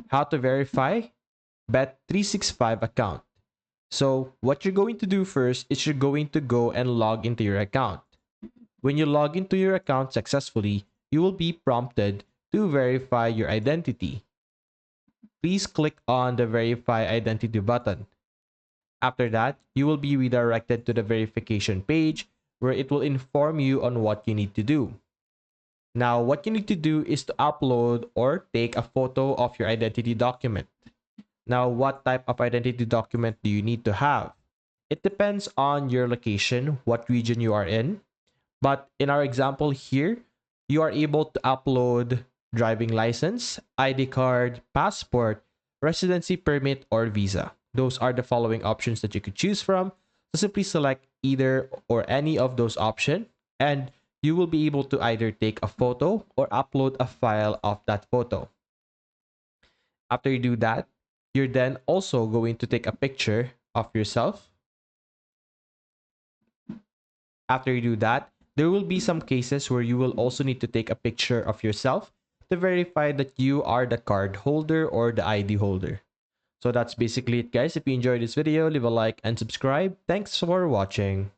How to verify Bet365 account. So what you're going to do first is you're going to go and log into your account. When you log into your account successfully, you will be prompted to verify your identity. Please click on the verify identity button. After that, you will be redirected to the verification page where it will inform you on what you need to do. Now, what you need to do is to upload or take a photo of your identity document. Now, what type of identity document do you need to have? It depends on your location, what region you are in. But in our example here, you are able to upload driving license, ID card, passport, residency permit, or visa. Those are the following options that you could choose from. So simply select either or any of those options, and you will be able to either take a photo or upload a file of that photo. After you do that, you're then also going to take a picture of yourself. After you do that, there will be some cases where you will also need to take a picture of yourself to verify that you are the card holder or the ID holder. So that's basically it, guys. If you enjoyed this video, leave a like and subscribe. Thanks for watching.